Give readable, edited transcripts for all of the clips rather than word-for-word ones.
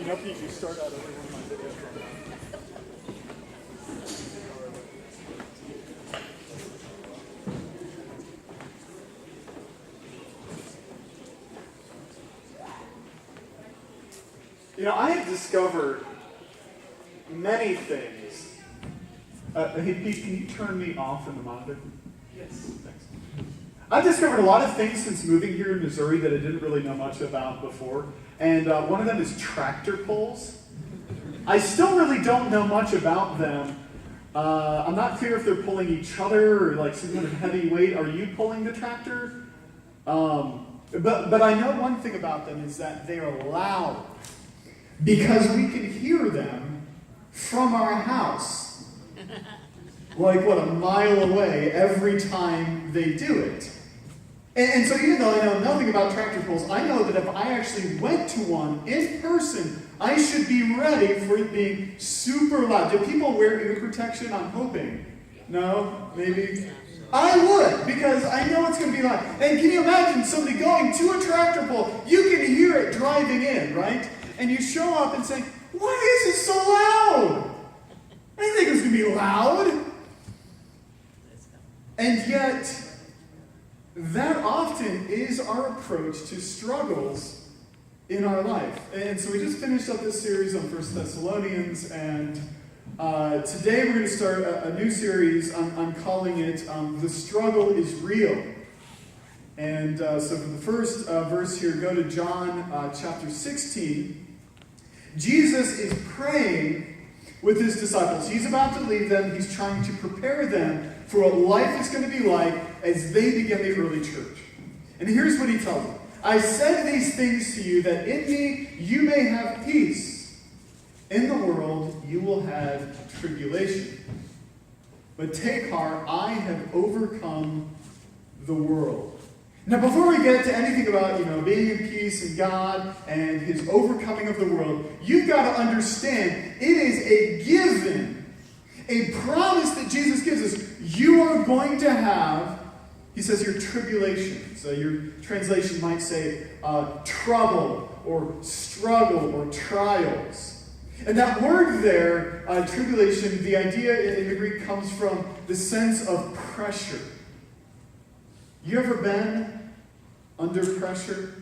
You know, PG, start out every one of my videos from now. You know, I have discovered many things. Hey, Pete, can you turn me off in the monitor? Yes. Thanks. I've discovered a lot of things since moving here in Missouri that I didn't really know much about before. And one of them is tractor pulls. I still really don't know much about them. I'm not clear if they're pulling each other or like some kind of heavy weight. Are you pulling the tractor? But I know one thing about them is that they are loud. Because we can hear them from our house. Like, what, a mile away every time they do it. And so even though I know nothing about tractor pulls, I know that if I actually went to one in person, I should be ready for it being super loud. Do people wear ear protection? I'm hoping. No? Maybe? I would, because I know it's going to be loud. And can you imagine somebody going to a tractor pull? You can hear it driving in, right? And you show up and say, why is it so loud? I didn't think it was going to be loud. And yet, that often is our approach to struggles in our life. And so we just finished up this series on 1 Thessalonians, and today we're going to start a new series. I'm calling it The Struggle is Real. And so for the first verse here, go to John chapter 16. Jesus is praying with his disciples. He's about to leave them. He's trying to prepare them for what life is going to be like as they begin the early church. And here's what he tells them. I said these things to you that in me you may have peace. In the world you will have tribulation. But take heart, I have overcome the world. Now, before we get to anything about, being in peace and God and his overcoming of the world, you've got to understand it is a given, a promise that Jesus gives us. You are going to have, he says, your tribulation. So your translation might say trouble or struggle or trials. And that word there, tribulation, the idea in the Greek comes from the sense of pressure. You ever been under pressure?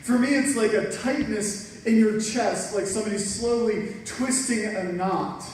For me, it's like a tightness in your chest, like somebody slowly twisting a knot.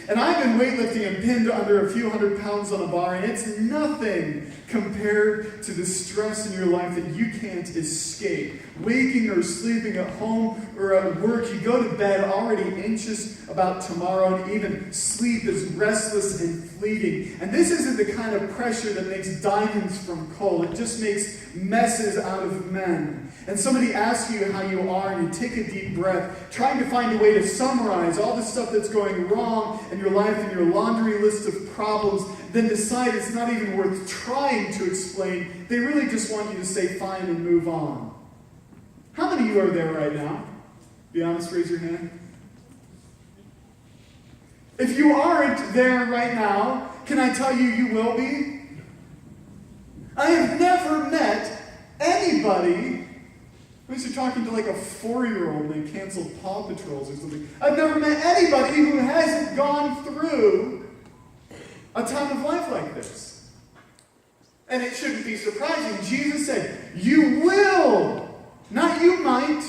And I've been weightlifting and pinned under a few hundred pounds on a bar, and it's nothing compared to the stress in your life that you can't escape. Waking or sleeping at home or at work, you go to bed already anxious about tomorrow, and even sleep is restless and fleeting. And this isn't the kind of pressure that makes diamonds from coal. It just makes messes out of men. And somebody asks you how you are, and you take a deep breath, trying to find a way to summarize all the stuff that's going wrong in your life and your laundry list of problems, then decide it's not even worth trying to explain. They really just want you to say fine and move on. How many of you are there right now? Be honest, raise your hand. If you aren't there right now, can I tell you you will be? I have never met anybody, unless you're talking to like a 4-year-old and they canceled Paw Patrols or something. I've never met anybody who hasn't gone through a time of life like this. And it shouldn't be surprising. Jesus said, you will, not you might,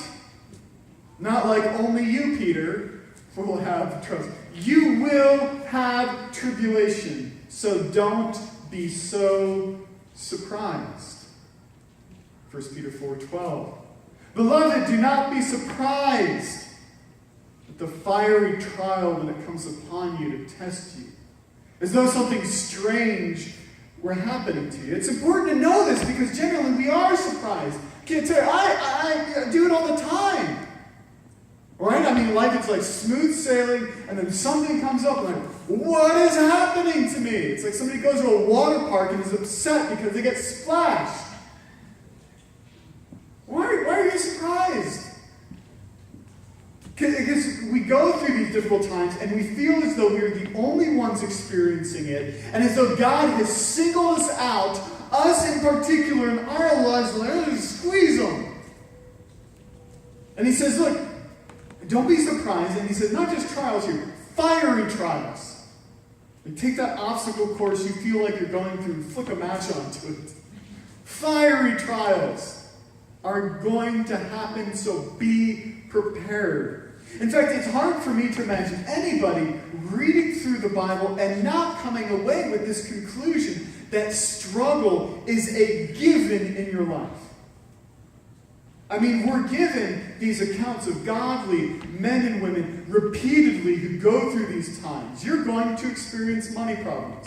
not like only you, Peter, will have trust. You will have tribulation. So don't be so surprised. 1 Peter 4:12. Beloved, do not be surprised at the fiery trial when it comes upon you to test you, as though something strange were happening to you. It's important to know this because generally we are surprised. Can't tell you, I do it all the time. Right? I mean, life is like smooth sailing, and then something comes up, and like, what is happening to me? It's like somebody goes to a water park and is upset because they get splashed. Why are you surprised? Because we go through these difficult times, and we feel as though we're the only ones experiencing it, and as though God has singled us out, us in particular, in our lives, and like, squeeze them. And he says, look, don't be surprised. And he said, not just trials here, fiery trials. And take that obstacle course you feel like you're going through and flick a match onto it. Fiery trials are going to happen, so be prepared. In fact, it's hard for me to imagine anybody reading through the Bible and not coming away with this conclusion that struggle is a given in your life. I mean, we're given these accounts of godly men and women repeatedly who go through these times. You're going to experience money problems.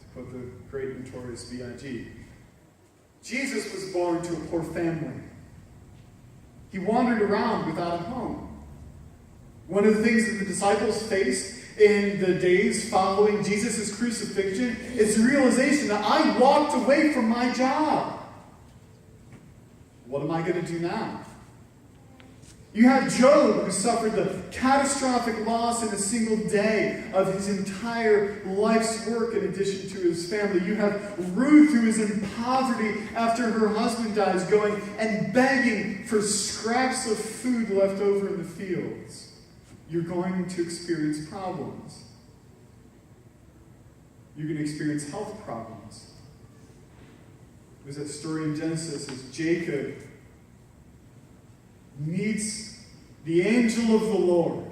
To quote the great notorious B.I.G. Jesus was born to a poor family. He wandered around without a home. One of the things that the disciples faced in the days following Jesus' crucifixion is the realization that I walked away from my job. What am I going to do now? You have Job, who suffered the catastrophic loss in a single day of his entire life's work in addition to his family. You have Ruth, who is in poverty after her husband dies, going and begging for scraps of food left over in the fields. You're going to experience problems. You're going to experience health problems. There's that story in Genesis as Jacob meets the angel of the Lord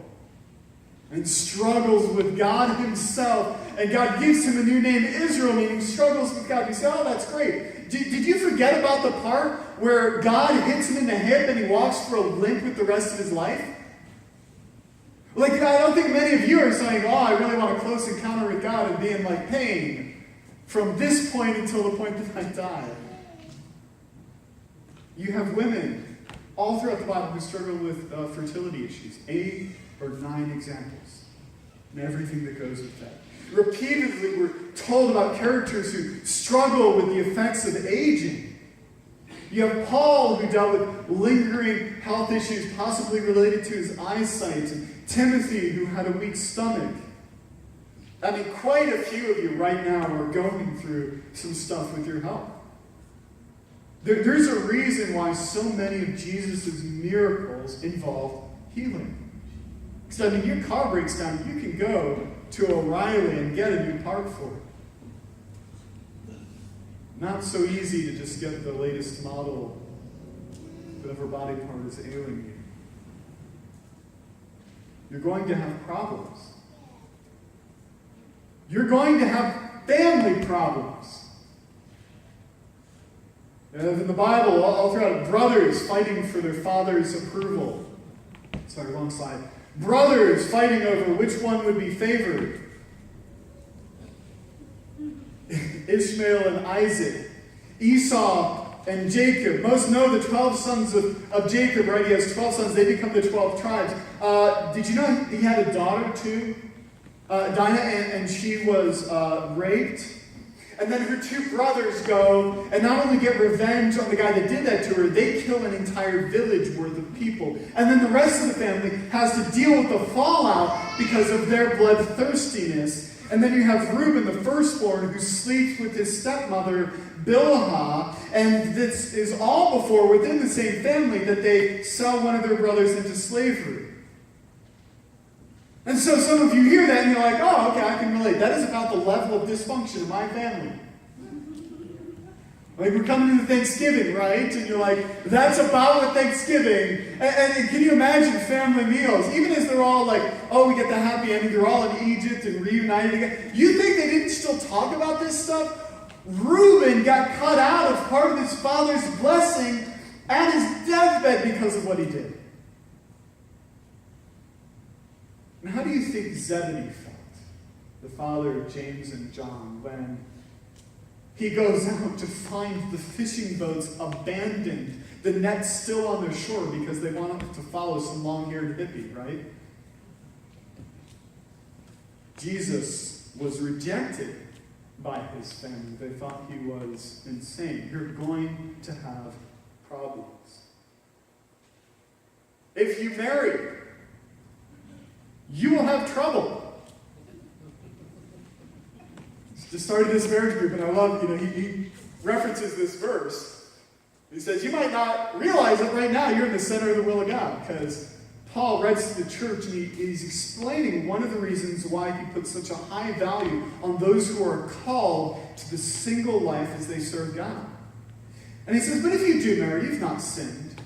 and struggles with God himself, and God gives him a new name, Israel, meaning struggles with God. You say, oh, that's great. Did you forget about the part where God hits him in the hip and he walks for a limp with the rest of his life? Like, I don't think many of you are saying, oh, I really want a close encounter with God and be in like pain from this point until the point that I die. You have women all throughout the Bible who struggle with fertility issues. 8 or 9 examples. And everything that goes with that. Repeatedly, we're told about characters who struggle with the effects of aging. You have Paul, who dealt with lingering health issues, possibly related to his eyesight. And Timothy, who had a weak stomach. I mean, quite a few of you right now are going through some stuff with your health. There's a reason why so many of Jesus' miracles involve healing. Because, I mean, your car breaks down, you can go to O'Reilly and get a new part for it. Not so easy to just get the latest model, whatever body part is ailing you. You're going to have problems. You're going to have family problems. In the Bible, all throughout, brothers fighting for their father's approval. Sorry, wrong slide. Brothers fighting over which one would be favored. Ishmael and Isaac. Esau and Jacob. Most know the 12 sons of Jacob, right? He has 12 sons. They become the 12 tribes. Did you know he had a daughter too? Dinah, and she was raped. And then her 2 brothers go and not only get revenge on the guy that did that to her, they kill an entire village worth of people. And then the rest of the family has to deal with the fallout because of their bloodthirstiness. And then you have Reuben, the firstborn, who sleeps with his stepmother, Bilhah. And this is all before, within the same family, that they sell one of their brothers into slavery. And so some of you hear that and you're like, oh, okay, I can relate. That is about the level of dysfunction in my family. Like, we're coming into Thanksgiving, right? And you're like, that's about what Thanksgiving. And can you imagine family meals? Even as they're all like, oh, we get the happy ending, they're all in Egypt and reunited again. You think they didn't still talk about this stuff? Reuben got cut out of part of his father's blessing at his deathbed because of what he did. And how do you think Zebedee felt, the father of James and John, when he goes out to find the fishing boats abandoned, the nets still on their shore because they want to follow some long-haired hippie, right? Jesus was rejected by his family. They thought he was insane. You're going to have problems. If you marry, you will have trouble. Just started this marriage group, and I love, he references this verse. He says, you might not realize that right now you're in the center of the will of God, because Paul writes to the church and he's explaining one of the reasons why he puts such a high value on those who are called to the single life as they serve God. And he says, but if you do marry, you've not sinned.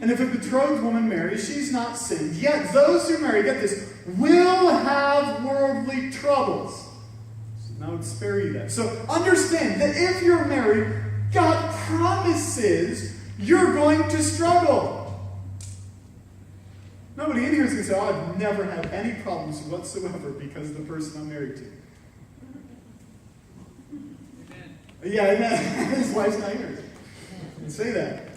And if a betrothed woman marries, she's not sinned. Yet those who marry, get this, will have worldly troubles. So now I would spare you that. So understand that if you're married, God promises you're going to struggle. Nobody in here is going to say, oh, I've never had any problems whatsoever because of the person I'm married to. Amen. Yeah, amen. His wife's not here. You can say that.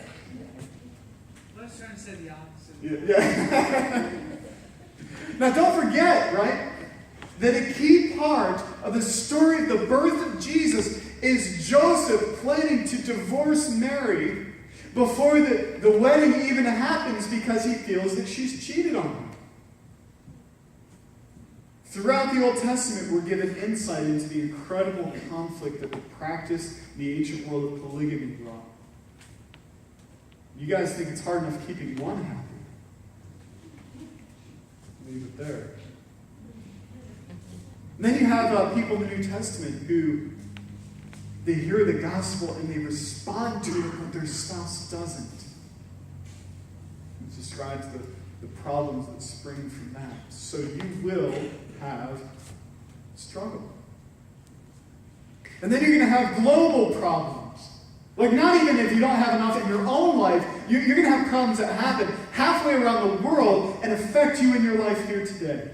I was trying to say the opposite. Yeah. Now don't forget, right, that a key part of the story of the birth of Jesus is Joseph planning to divorce Mary before the wedding even happens because he feels that she's cheated on him. Throughout the Old Testament, we're given insight into the incredible conflict that the practice in the ancient world of polygamy brought. You guys think it's hard enough keeping one happy? Leave it there. And then you have people in the New Testament who they hear the gospel and they respond to it, but their spouse doesn't. It describes the problems that spring from that. So you will have struggle. And then you're going to have global problems. Like not even if you don't have enough in your own life, you're going to have problems that happen halfway around the world and affect you in your life here today.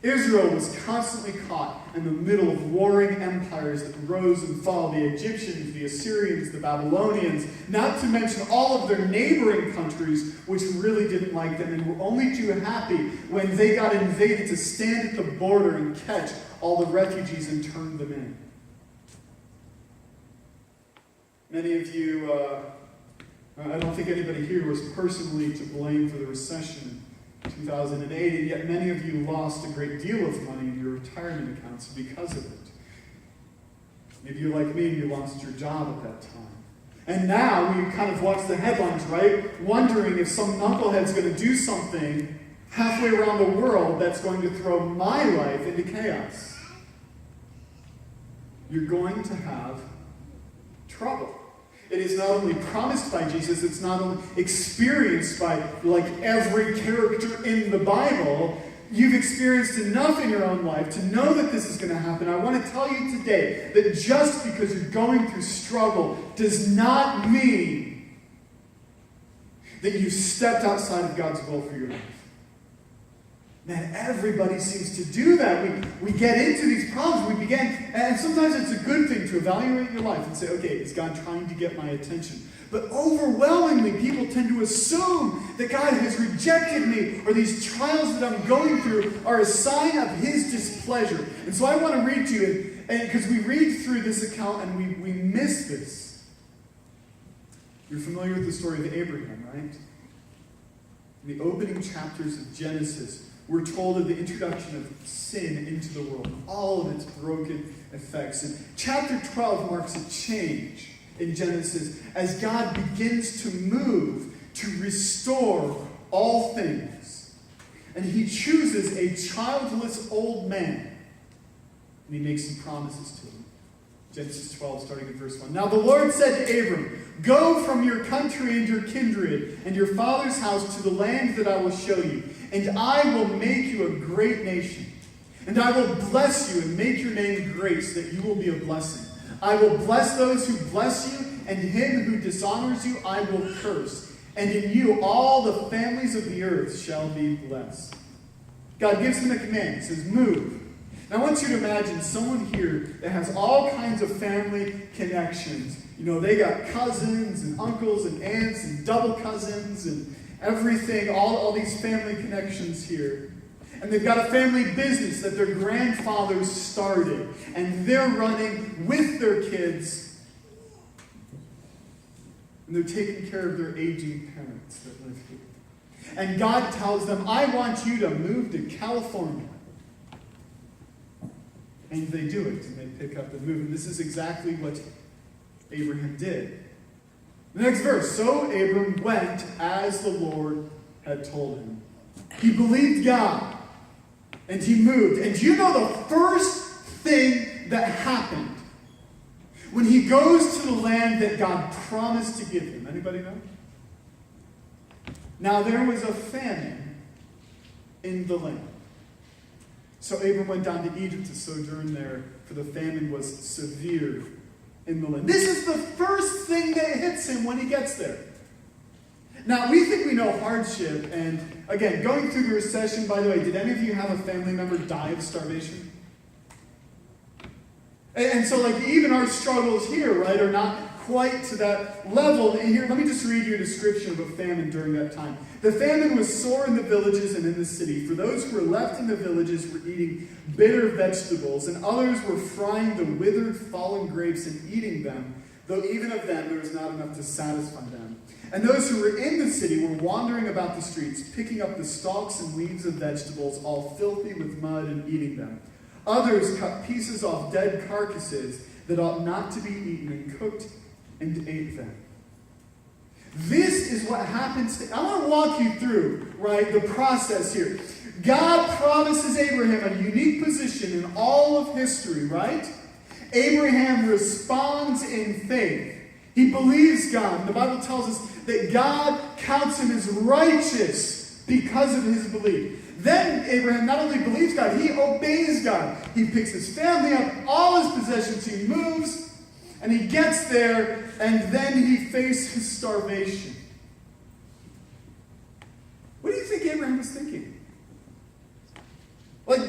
Israel was constantly caught in the middle of warring empires that rose and fell. The Egyptians, the Assyrians, the Babylonians, not to mention all of their neighboring countries, which really didn't like them and were only too happy when they got invaded to stand at the border and catch all the refugees and turn them in. Many of you, I don't think anybody here was personally to blame for the recession 2008, and yet many of you lost a great deal of money in your retirement accounts because of it. Maybe you're like me and you lost your job at that time. And now we kind of watch the headlines, right? Wondering if some knucklehead's going to do something halfway around the world that's going to throw my life into chaos. You're going to have trouble. It is not only promised by Jesus, it's not only experienced by like every character in the Bible. You've experienced enough in your own life to know that this is going to happen. I want to tell you today that just because you're going through struggle does not mean that you've stepped outside of God's will for your life. Man, everybody seems to do that. We get into these problems. We begin, and sometimes it's a good thing to evaluate your life and say, okay, is God trying to get my attention? But overwhelmingly, people tend to assume that God has rejected me, or these trials that I'm going through are a sign of His displeasure. And so I want to read to you, because we read through this account and we miss this. You're familiar with the story of Abraham, right? In the opening chapters of Genesis, we're told of the introduction of sin into the world, and all of its broken effects. And chapter 12 marks a change in Genesis as God begins to move to restore all things. And He chooses a childless old man, and He makes some promises to him. Genesis 12, starting at verse 1. Now the Lord said to Abram, "Go from your country and your kindred and your father's house to the land that I will show you. And I will make you a great nation. And I will bless you and make your name great so that you will be a blessing. I will bless those who bless you, and him who dishonors you I will curse. And in you all the families of the earth shall be blessed." God gives him a command. He says, move. Now I want you to imagine someone here that has all kinds of family connections. You know, they got cousins and uncles and aunts and double cousins and everything, all these family connections here. And they've got a family business that their grandfathers started. And they're running with their kids. And they're taking care of their aging parents that live here. And God tells them, I want you to move to California. And they do it. And they pick up and move. And this is exactly what Abraham did. The next verse. So Abram went as the Lord had told him. He believed God, and he moved. And do you know the first thing that happened when he goes to the land that God promised to give him? Anybody know? Now there was a famine in the land. So Abram went down to Egypt to sojourn there, for the famine was severe in the land. This is the first thing that hits him when he gets there. Now, we think we know hardship, and again, going through the recession, by the way, did any of you have a family member die of starvation? And so, even our struggles here, right, are not quite to that level. And here, let me just read you a description of a famine during that time. The famine was sore in the villages and in the city. For those who were left in the villages were eating bitter vegetables, and others were frying the withered fallen grapes and eating them, though even of them there was not enough to satisfy them. And those who were in the city were wandering about the streets, picking up the stalks and leaves of vegetables, all filthy with mud, and eating them. Others cut pieces off dead carcasses that ought not to be eaten, and cooked and ate them. This is what happens I want to walk you through, right, the process here. God promises Abraham a unique position in all of history, right? Abraham responds in faith. He believes God. And the Bible tells us that God counts him as righteous because of his belief. Then Abraham not only believes God, he obeys God. He picks his family up, all his possessions, he moves, and he gets there, and then he faces starvation. What do you think Abraham was thinking?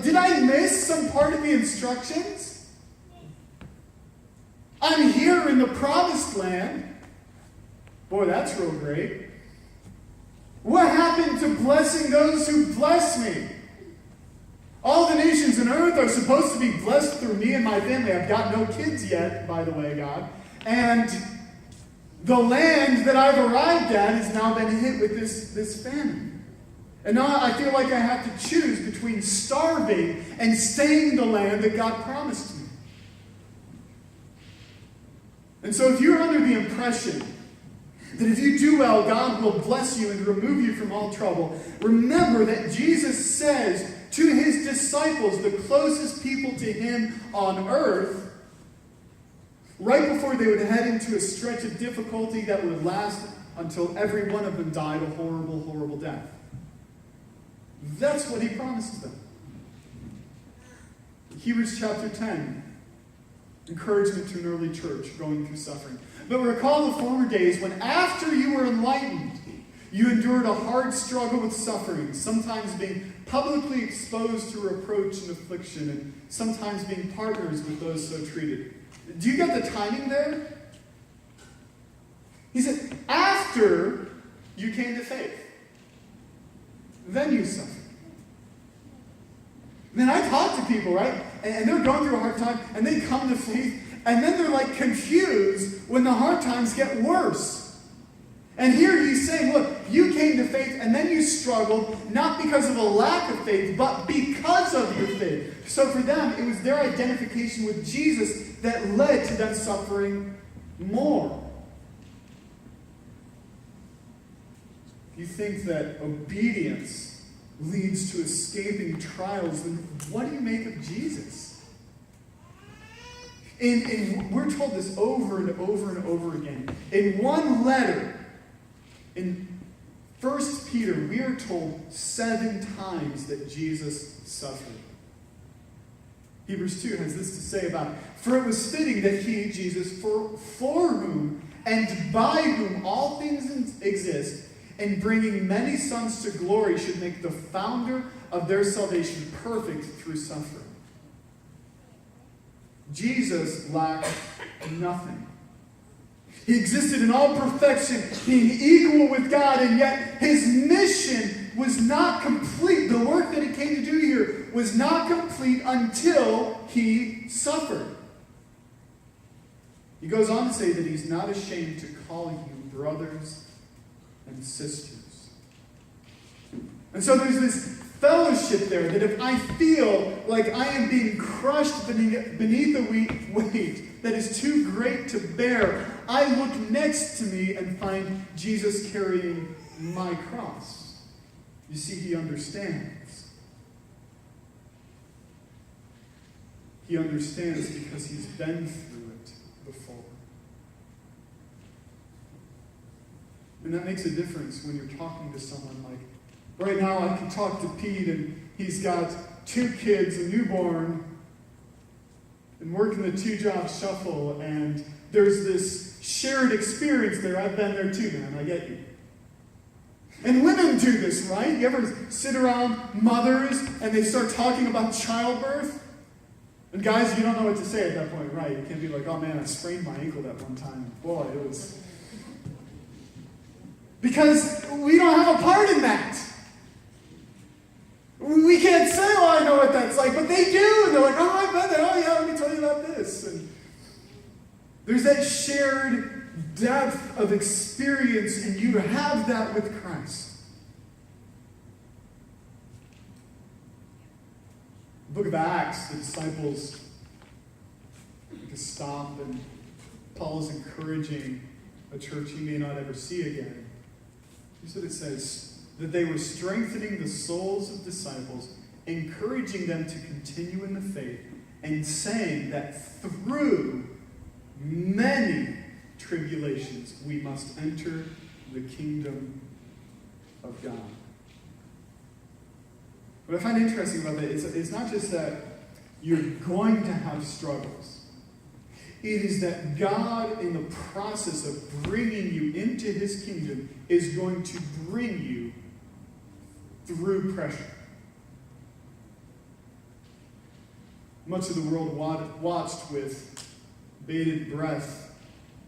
Did I miss some part of the instructions? I'm here in the promised land. Boy, that's real great. What happened to blessing those who bless me? All the nations on earth are supposed to be blessed through me and my family. I've got no kids yet, by the way, God. And the land that I've arrived at has now been hit with this famine. And now I feel like I have to choose between starving and staying in the land that God promised me. And so if you're under the impression that if you do well, God will bless you and remove you from all trouble, remember that Jesus says to his disciples, the closest people to him on earth, right before they would head into a stretch of difficulty that would last until every one of them died a horrible, horrible death. That's what he promises them. Hebrews chapter 10. Encouragement to an early church going through suffering. But recall the former days when after you were enlightened, you endured a hard struggle with suffering, sometimes being publicly exposed to reproach and affliction, and sometimes being partners with those so treated. Do you get the timing there? He said, after you came to faith, then you suffered. Man, I talk to people, right? And they're going through a hard time, and they come to faith, and then they're confused when the hard times get worse. And here he's saying, look, you came to faith, and then you struggled, not because of a lack of faith, but because of your faith. So for them, it was their identification with Jesus that led to them suffering more. You think that obedience leads to escaping trials, then what do you make of Jesus? And we're told this over and over and over again. In one letter, in 1 Peter, we are told 7 times that Jesus suffered. Hebrews 2 has this to say about it. For it was fitting that he, Jesus, for whom and by whom all things exist, and bringing many sons to glory, should make the founder of their salvation perfect through suffering. Jesus lacked nothing. He existed in all perfection, being equal with God, and yet his mission was not complete. The work that he came to do here was not complete until he suffered. He goes on to say that he's not ashamed to call you brothers and sisters. And so there's this fellowship there that if I feel like I am being crushed beneath a weight that is too great to bear, I look next to me and find Jesus carrying my cross. You see, he understands. He understands because he's been through it before. And that makes a difference when you're talking to someone. Like, right now I can talk to Pete, and he's got 2 kids, a newborn, and working the 2-job shuffle, and there's this shared experience there. I've been there too, man. I get you. And women do this, right? You ever sit around mothers and they start talking about childbirth? And guys, you don't know what to say at that point, right? You can't be like, oh man, I sprained my ankle that one time. Boy, it was... Because we don't have a part in that. We can't say, oh, I know what that's like, but they do. And they're like, oh, I bet that. Oh, yeah, let me tell you about this. And there's that shared depth of experience, and you have that with Christ. The book of Acts, the disciples stop, and Paul is encouraging a church he may not ever see again. Here's what it says, that they were strengthening the souls of disciples, encouraging them to continue in the faith, and saying that through many tribulations we must enter the kingdom of God. What I find interesting about that is it's not just that you're going to have struggles. It is that God, in the process of bringing you into his kingdom, is going to bring you through pressure. Much of the world watched with bated breath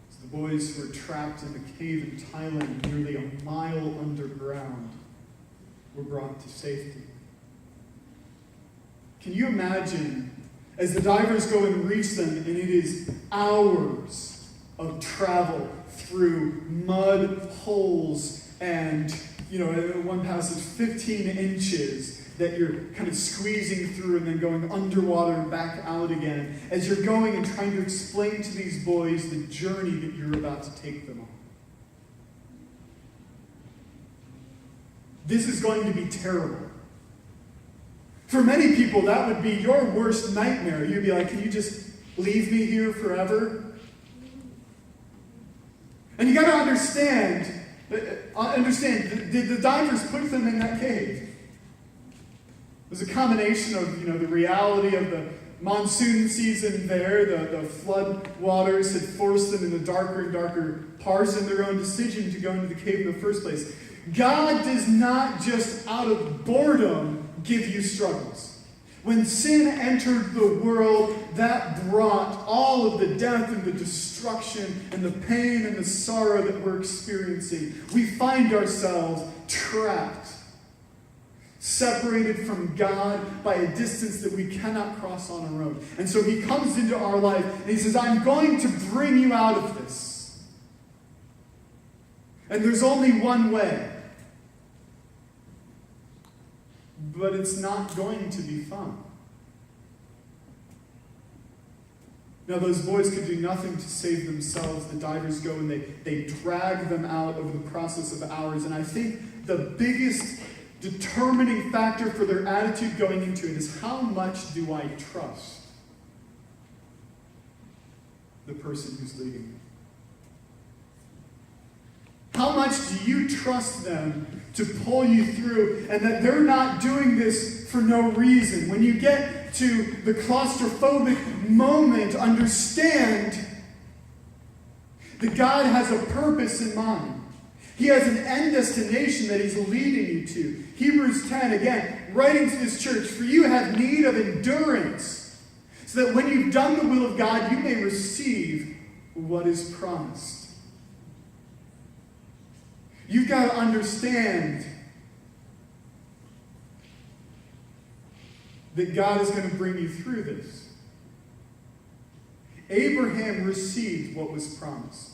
as the boys who were trapped in a cave in Thailand, nearly a mile underground, were brought to safety. Can you imagine as the divers go and reach them, and it is hours of travel through mud holes and, in one passage, 15 inches that you're kind of squeezing through and then going underwater and back out again, as you're going and trying to explain to these boys the journey that you're about to take them on. This is going to be terrible. For many people, that would be your worst nightmare. You'd be like, can you just leave me here forever? And you got to understand, the divers put them in that cave. It was a combination of, the reality of the monsoon season there, the flood waters had forced them into darker and darker parts, and their own decision to go into the cave in the first place. God does not just out of boredom give you struggles. When sin entered the world, that brought all of the death and the destruction and the pain and the sorrow that we're experiencing. We find ourselves trapped, separated from God by a distance that we cannot cross on our own. And so he comes into our life and he says, I'm going to bring you out of this. And there's only one way. But it's not going to be fun. Now, those boys could do nothing to save themselves. The divers go and they drag them out over the process of hours. And I think the biggest determining factor for their attitude going into it is, how much do I trust the person who's leading me? How much do you trust them to pull you through, and that they're not doing this for no reason? When you get to the claustrophobic moment, understand that God has a purpose in mind. He has an end destination that he's leading you to. Hebrews 10, again, writing to this church, for you have need of endurance, so that when you've done the will of God, you may receive what is promised. You've got to understand that God is going to bring you through this. Abraham received what was promised.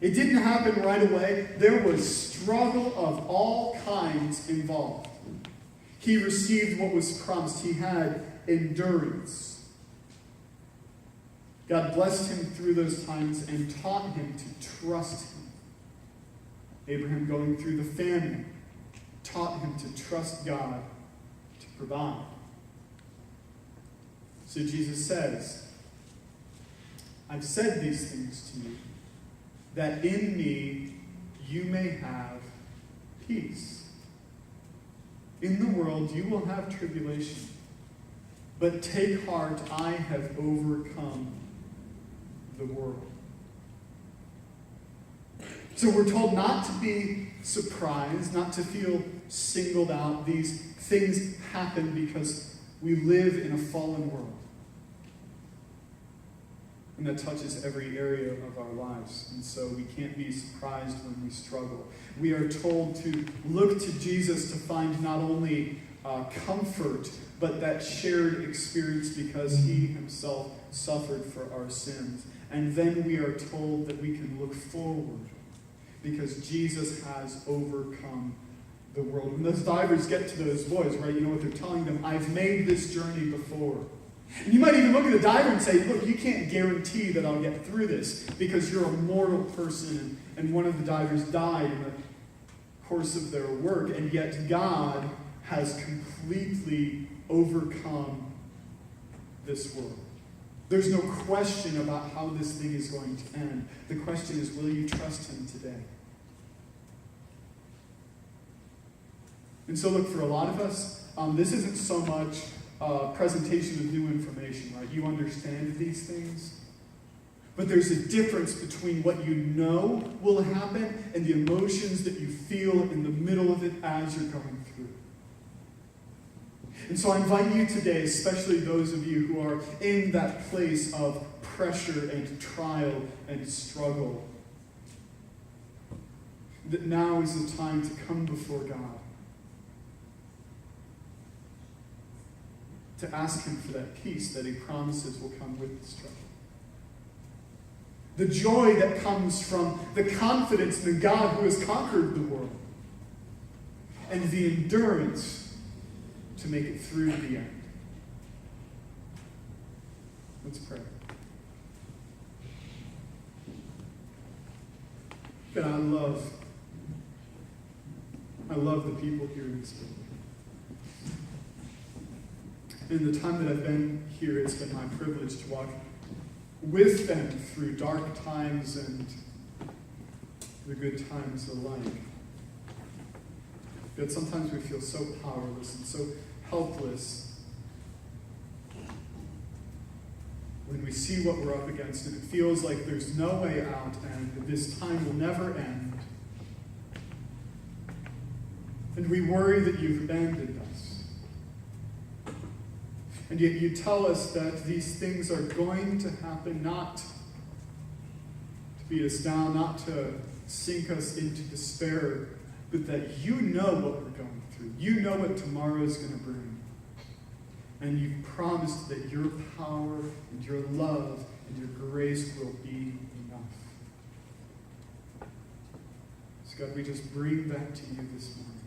It didn't happen right away. There was struggle of all kinds involved. He received what was promised. He had endurance. God blessed him through those times and taught him to trust him. Abraham, going through the famine, taught him to trust God to provide. So Jesus says, I've said these things to you, that in me you may have peace. In the world you will have tribulation, but take heart, I have overcome the world. So we're told not to be surprised, not to feel singled out. These things happen because we live in a fallen world. And that touches every area of our lives. And so we can't be surprised when we struggle. We are told to look to Jesus to find not only comfort, but that shared experience because he himself suffered for our sins. And then we are told that we can look forward because Jesus has overcome the world. When those divers get to those boys, right, you know what they're telling them? I've made this journey before. And you might even look at the diver and say, look, you can't guarantee that I'll get through this because you're a mortal person. And one of the divers died in the course of their work. And yet God has completely overcome this world. There's no question about how this thing is going to end. The question is, will you trust him today? And so look, for a lot of us, this isn't so much presentation of new information, right? You understand these things. But there's a difference between what you know will happen and the emotions that you feel in the middle of it as you're going through. And so I invite you today, especially those of you who are in that place of pressure and trial and struggle, that now is the time to come before God. To ask him for that peace that he promises will come with the struggle. The joy that comes from the confidence in the God who has conquered the world. And the endurance to make it through the end. Let's pray. God, I love the people here in this building. In the time that I've been here, it's been my privilege to walk with them through dark times and the good times alike. But sometimes we feel so powerless and so helpless when we see what we're up against, and it feels like there's no way out and this time will never end. And we worry that you've abandoned us. And yet you tell us that these things are going to happen not to beat us down, not to sink us into despair, but that you know what we're going through. You know what tomorrow is going to bring. And you've promised that your power and your love and your grace will be enough. So God, we just bring that to you this morning.